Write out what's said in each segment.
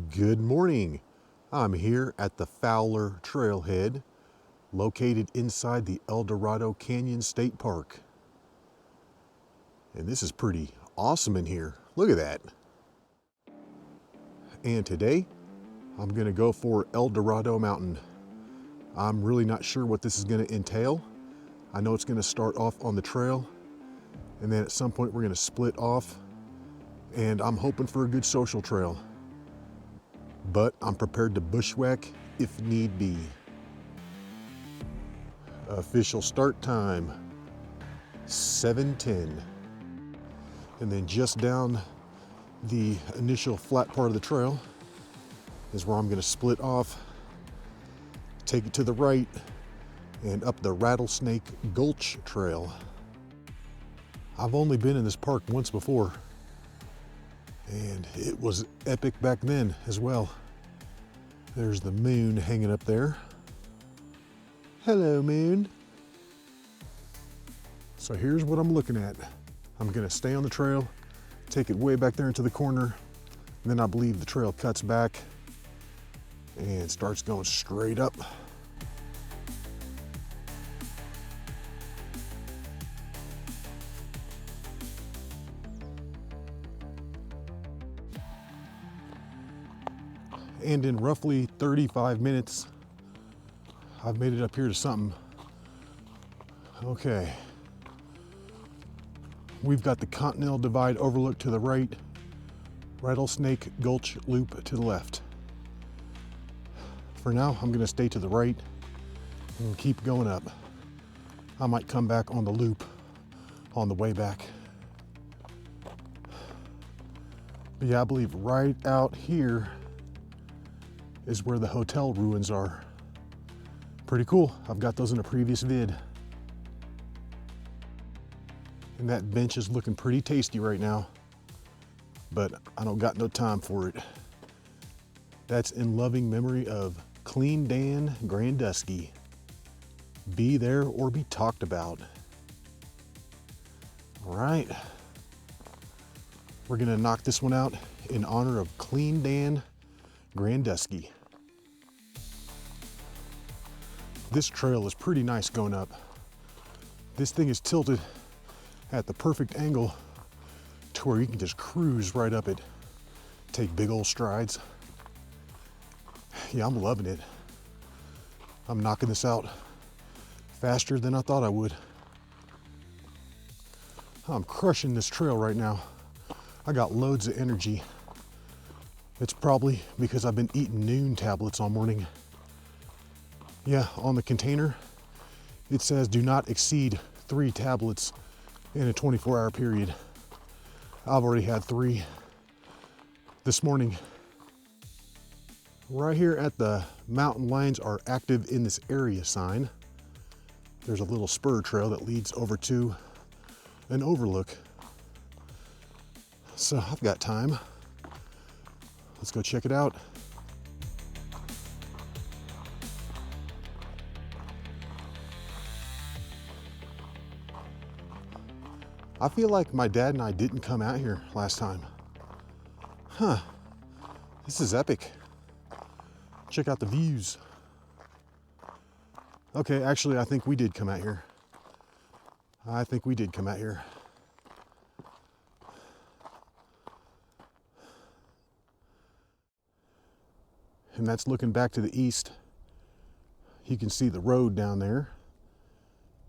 Good morning. I'm here at the Fowler Trailhead, located inside the Eldorado Canyon State Park. And this is pretty awesome in here. Look at that. And today, I'm gonna go for Eldorado Mountain. I'm really not sure what this is gonna entail. I know it's gonna start off on the trail, and then at some point we're gonna split off, and I'm hoping for a good social trail. But I'm prepared to bushwhack if need be. Official start time, 7:10. And then just down the initial flat part of the trail is where I'm gonna split off, take it to the right, and up the Rattlesnake Gulch trail. I've only been in this park once before, and it was epic back then as well. There's the moon hanging up there. Hello, moon. So here's what I'm looking at. I'm gonna stay on the trail, take it way back there into the corner, and then I believe the trail cuts back and starts going straight up. And in roughly 35 minutes, I've made it up here to something. Okay. We've got the Continental Divide overlook to the right, Rattlesnake Gulch loop to the left. For now, I'm gonna stay to the right and keep going up. I might come back on the loop on the way back. But yeah, I believe right out here is where the hotel ruins are. Pretty cool. I've got those in a previous vid. And that bench is looking pretty tasty right now, but I don't got no time for it. That's in loving memory of Clean Dan Grandusky. Be there or be talked about. All right. We're gonna knock this one out in honor of Clean Dan Grandusky. This trail is pretty nice going up. This thing is tilted at the perfect angle to where you can just cruise right up it, take big old strides. Yeah, I'm loving it. I'm knocking this out faster than I thought I would. I'm crushing this trail right now. I got loads of energy. It's probably because I've been eating noon tablets all morning. Yeah, on the container, it says do not exceed 3 tablets in a 24-hour period. I've already had 3 this morning. Right here at the mountain lions are active in this area sign. There's a little spur trail that leads over to an overlook. So I've got time. Let's go check it out. I feel like my dad and I didn't come out here last time. Huh, this is epic. Check out the views. Okay, actually, I think we did come out here. And that's looking back to the east. You can see the road down there.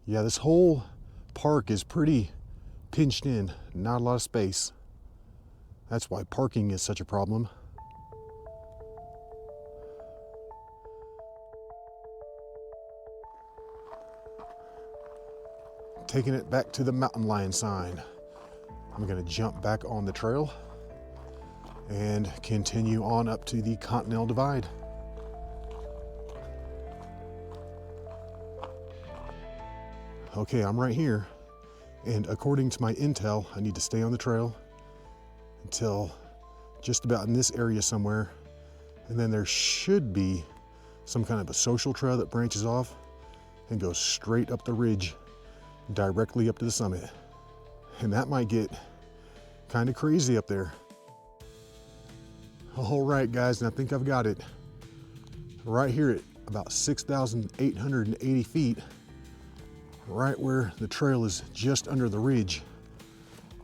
Yeah, this whole park is pretty pinched in, not a lot of space. That's why parking is such a problem. Taking it back to the mountain lion sign. I'm gonna jump back on the trail and continue on up to the Continental Divide. Okay, I'm right here. And according to my intel, I need to stay on the trail until just about in this area somewhere. And then there should be some kind of a social trail that branches off and goes straight up the ridge, directly up to the summit. And that might get kind of crazy up there. All right, guys, and I think I've got it. Right here at about 6,880 feet, right where the trail is just under the ridge,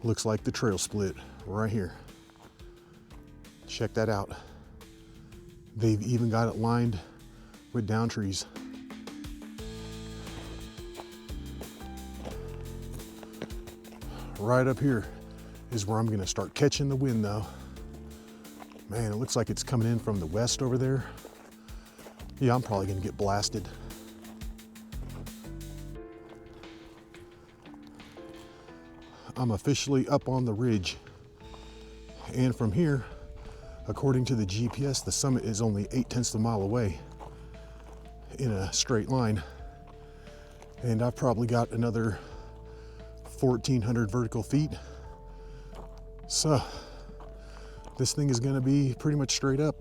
looks like the trail split right here. Check that out. They've even got it lined with down trees. Right up here is where I'm gonna start catching the wind though. Man, it looks like it's coming in from the west over there. Yeah, I'm probably gonna get blasted. I'm officially up on the ridge. And from here, according to the GPS, the summit is only 0.8 miles away in a straight line. And I've probably got another 1,400 vertical feet. So this thing is gonna be pretty much straight up.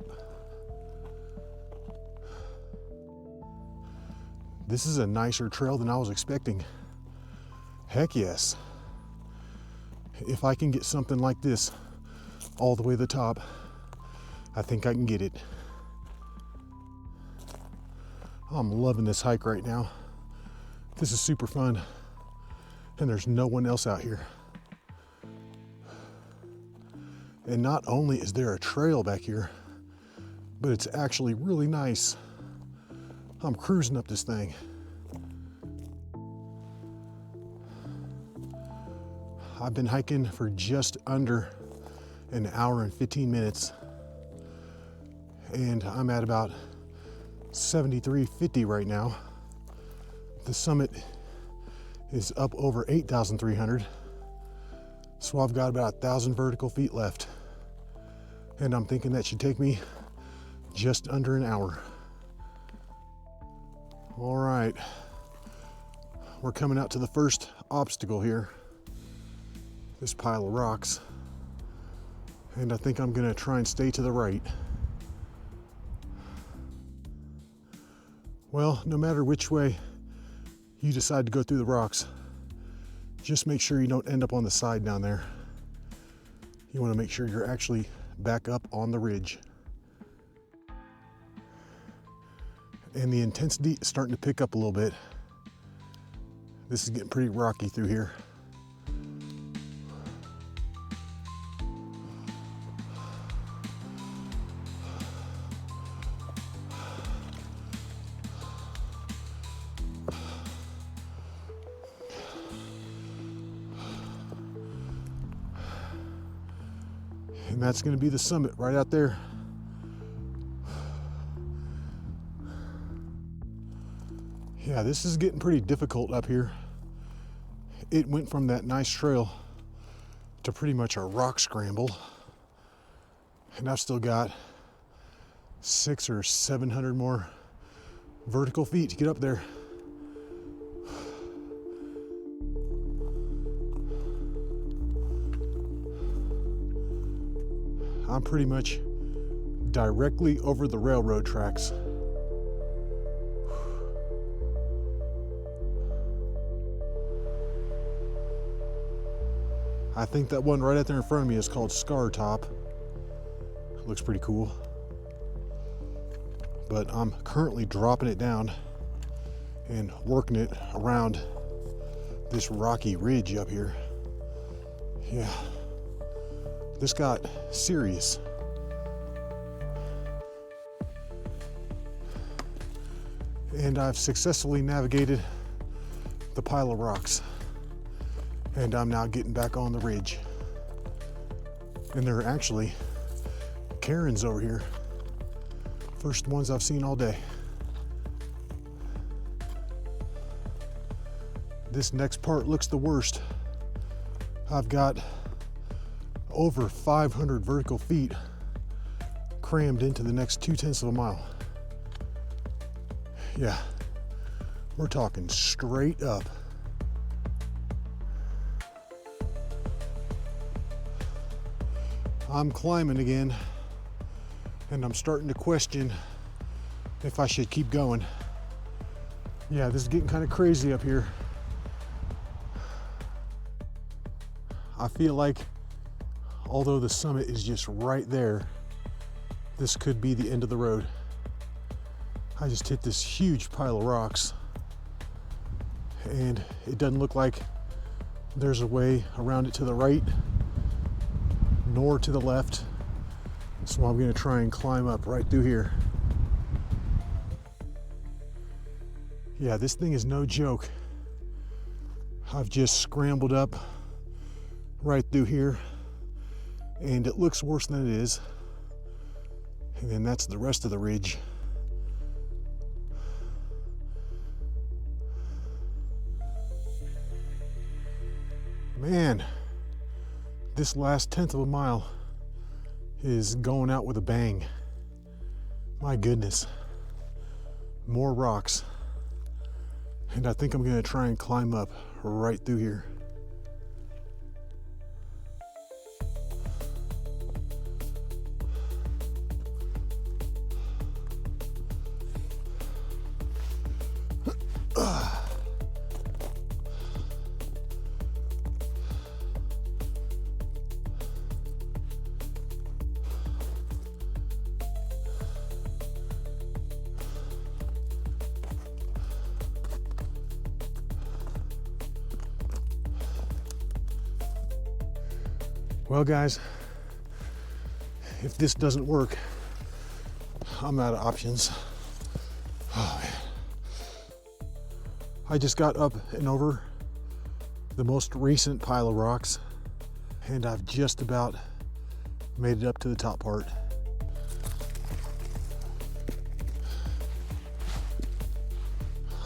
This is a nicer trail than I was expecting. Heck yes. If I can get something like this all the way to the top, I think I can get it. I'm loving this hike right now. This is super fun. And there's no one else out here. And not only is there a trail back here, but it's actually really nice. I'm cruising up this thing. I've been hiking for just under an hour and 15 minutes. And I'm at about 7350 right now. The summit is up over 8,300. So I've got about 1,000 vertical feet left. And I'm thinking that should take me just under an hour. All right, we're coming out to the first obstacle here, this pile of rocks. And I think I'm gonna try and stay to the right. Well, no matter which way you decide to go through the rocks, just make sure you don't end up on the side down there. You wanna make sure you're actually back up on the ridge. And the intensity is starting to pick up a little bit. This is getting pretty rocky through here. And that's going to be the summit right out there. Yeah, this is getting pretty difficult up here. It went from that nice trail to pretty much a rock scramble. And I've still got 600 or 700 more vertical feet to get up there. I'm pretty much directly over the railroad tracks. I think that one right out there in front of me is called Scar Top. Looks pretty cool. But I'm currently dropping it down and working it around this rocky ridge up here. Yeah, this got serious. And I've successfully navigated the pile of rocks. And I'm now getting back on the ridge. And there are actually Karens over here. First ones I've seen all day. This next part looks the worst. I've got over 500 vertical feet crammed into the next 0.2 of a mile. Yeah, we're talking straight up. I'm climbing again, and I'm starting to question if I should keep going. Yeah, this is getting kind of crazy up here. I feel like although the summit is just right there, this could be the end of the road. I just hit this huge pile of rocks, and it doesn't look like there's a way around it to the right nor to the left. So I'm gonna try and climb up right through here. Yeah, this thing is no joke. I've just scrambled up right through here, and it looks worse than it is. And then that's the rest of the ridge. Man, this last 1/10 of a mile is going out with a bang. My goodness, more rocks. And I think I'm gonna try and climb up right through here. Well, guys, if this doesn't work, I'm out of options. Oh, man. I just got up and over the most recent pile of rocks, and I've just about made it up to the top part.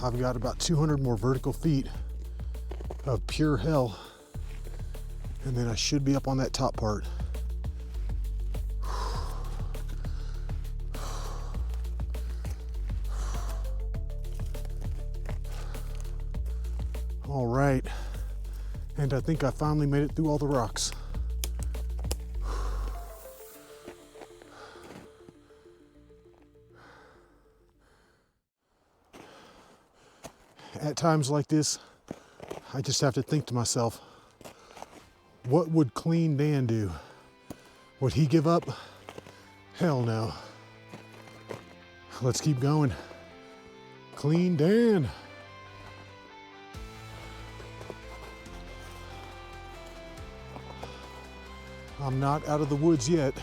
I've got about 200 more vertical feet of pure hell, and then I should be up on that top part. All right, and I think I finally made it through all the rocks. At times like this, I just have to think to myself, what would Clean Dan do? Would he give up? Hell no. Let's keep going. Clean Dan. I'm not out of the woods yet.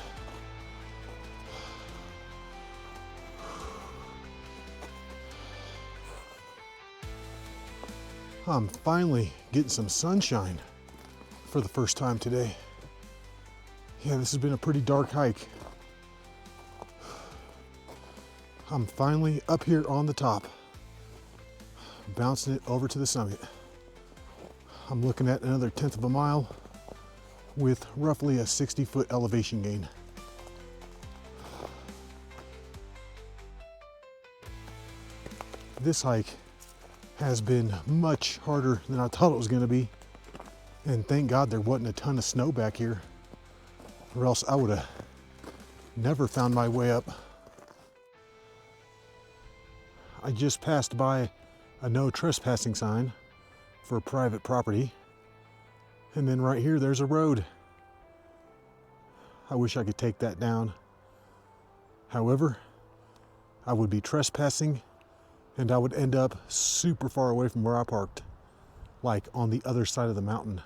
I'm finally getting some sunshine for the first time today. Yeah, this has been a pretty dark hike. I'm finally up here on the top, bouncing it over to the summit. I'm looking at another 1/10 of a mile with roughly a 60-foot elevation gain. This hike has been much harder than I thought it was gonna be. And thank God there wasn't a ton of snow back here, or else I would have never found my way up. I just passed by a no trespassing sign for private property. And then right here, there's a road. I wish I could take that down. However, I would be trespassing and I would end up super far away from where I parked, like on the other side of the mountain.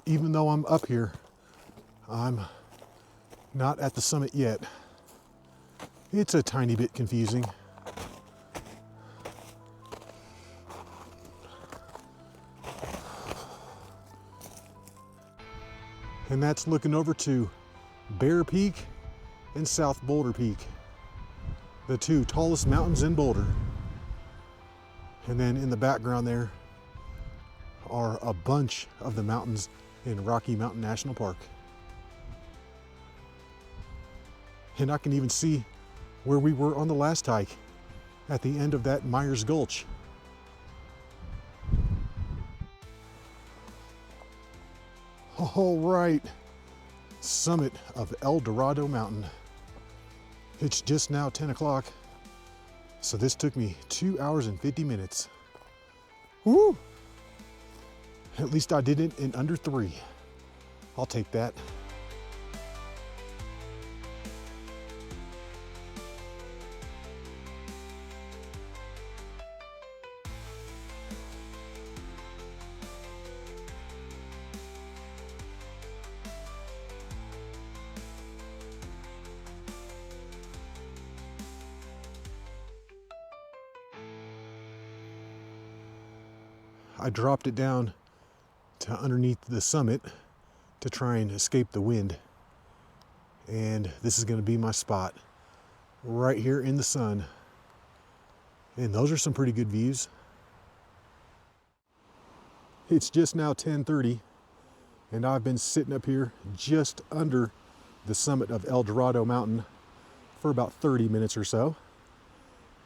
Even though I'm up here, I'm not at the summit yet. It's a tiny bit confusing. And that's looking over to Bear Peak and South Boulder Peak, the two tallest mountains in Boulder. And then in the background there are a bunch of the mountains in Rocky Mountain National Park. And I can even see where we were on the last hike at the end of that Myers Gulch. All right, summit of Eldorado Mountain. It's just now 10 o'clock, so this took me 2 hours and 50 minutes. Woo! At least I did it in under 3. I'll take that. I dropped it down to underneath the summit to try and escape the wind. And this is going to be my spot right here in the sun. And those are some pretty good views. It's just now 10:30 and I've been sitting up here just under the summit of Eldorado Mountain for about 30 minutes or so.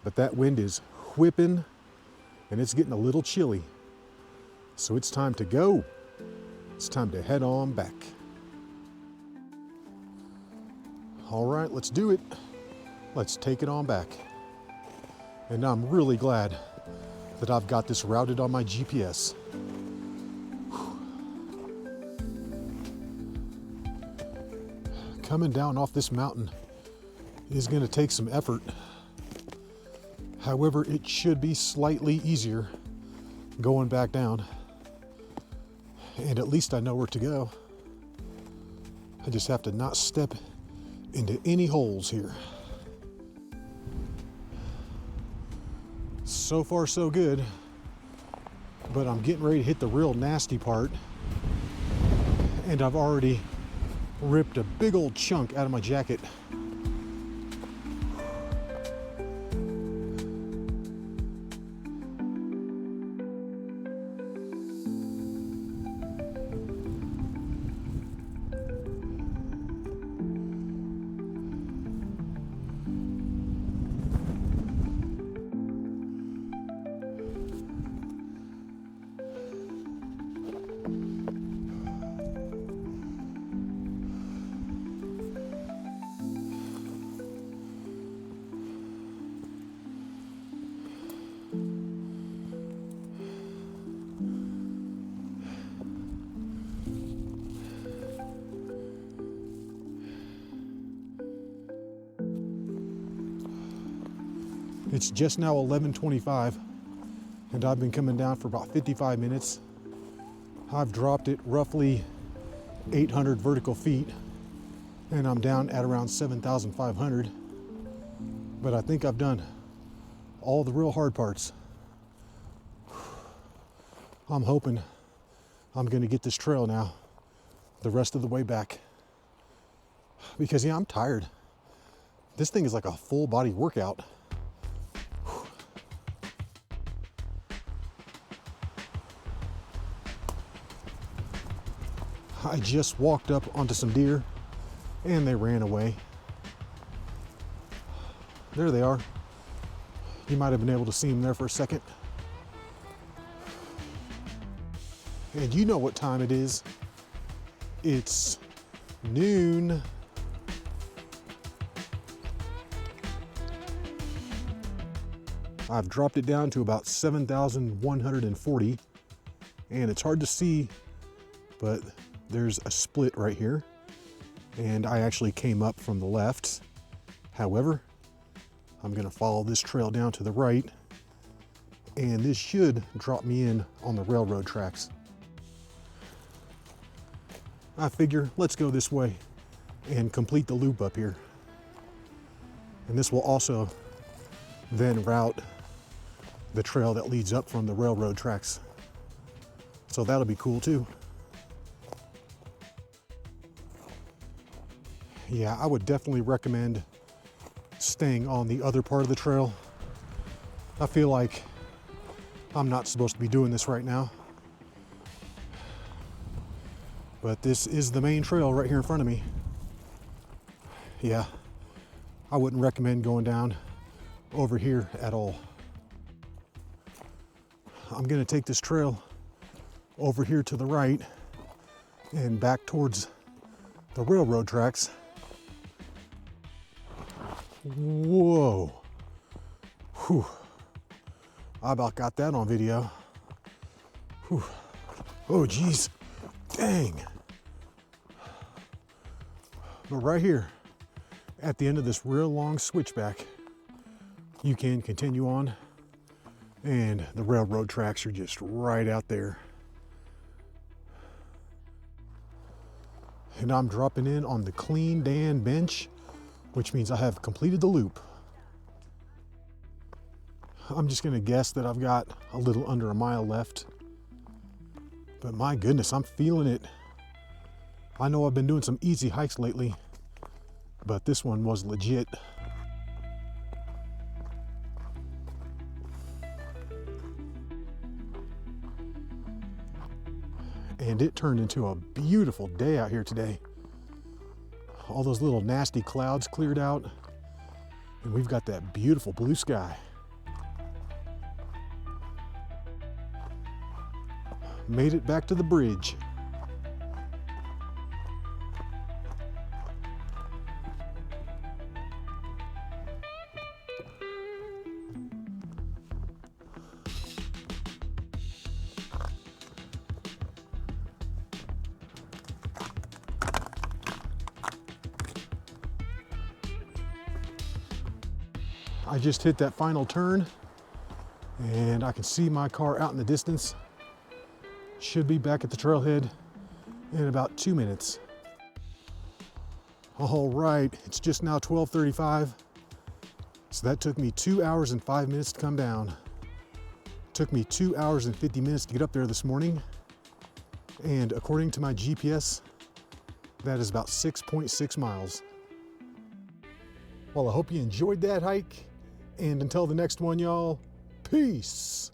But that wind is whipping and it's getting a little chilly. So it's time to go. It's time to head on back. All right, let's do it. Let's take it on back. And I'm really glad that I've got this routed on my GPS. Coming down off this mountain is going to take some effort. However, it should be slightly easier going back down. And at least I know where to go. I just have to not step into any holes here. So far so good, but I'm getting ready to hit the real nasty part, and I've already ripped a big old chunk out of my jacket. It's just now 11:25 and I've been coming down for about 55 minutes. I've dropped it roughly 800 vertical feet and I'm down at around 7,500. But I think I've done all the real hard parts. I'm hoping I'm gonna get this trail now the rest of the way back. Because yeah, I'm tired. This thing is like a full body workout. I just walked up onto some deer and they ran away. There they are. You might have been able to see them there for a second. And you know what time it is. It's noon. I've dropped it down to about 7,140 and it's hard to see, but there's a split right here, and I actually came up from the left. However, I'm going to follow this trail down to the right, and this should drop me in on the railroad tracks. I figure let's go this way and complete the loop up here. And this will also then route the trail that leads up from the railroad tracks. So that'll be cool too. Yeah, I would definitely recommend staying on the other part of the trail. I feel like I'm not supposed to be doing this right now. But this is the main trail right here in front of me. Yeah, I wouldn't recommend going down over here at all. I'm gonna take this trail over here to the right and back towards the railroad tracks. Whoa. Whew. I about got that on video. Whew. Oh, geez. Dang. But right here, at the end of this real long switchback, you can continue on, and the railroad tracks are just right out there. And I'm dropping in on the clean Dan bench, which means I have completed the loop. I'm just gonna guess that I've got a little under a mile left. But my goodness, I'm feeling it. I know I've been doing some easy hikes lately, but this one was legit. And it turned into a beautiful day out here today. All those little nasty clouds cleared out, and we've got that beautiful blue sky. Made it back to the bridge. I just hit that final turn and I can see my car out in the distance. Should be back at the trailhead in about 2 minutes. All right, it's just now 12:35. So that took me 2 hours and 5 minutes to come down. Took me 2 hours and 50 minutes to get up there this morning. And according to my GPS, that is about 6.6 miles. Well, I hope you enjoyed that hike. And until the next one, y'all, peace.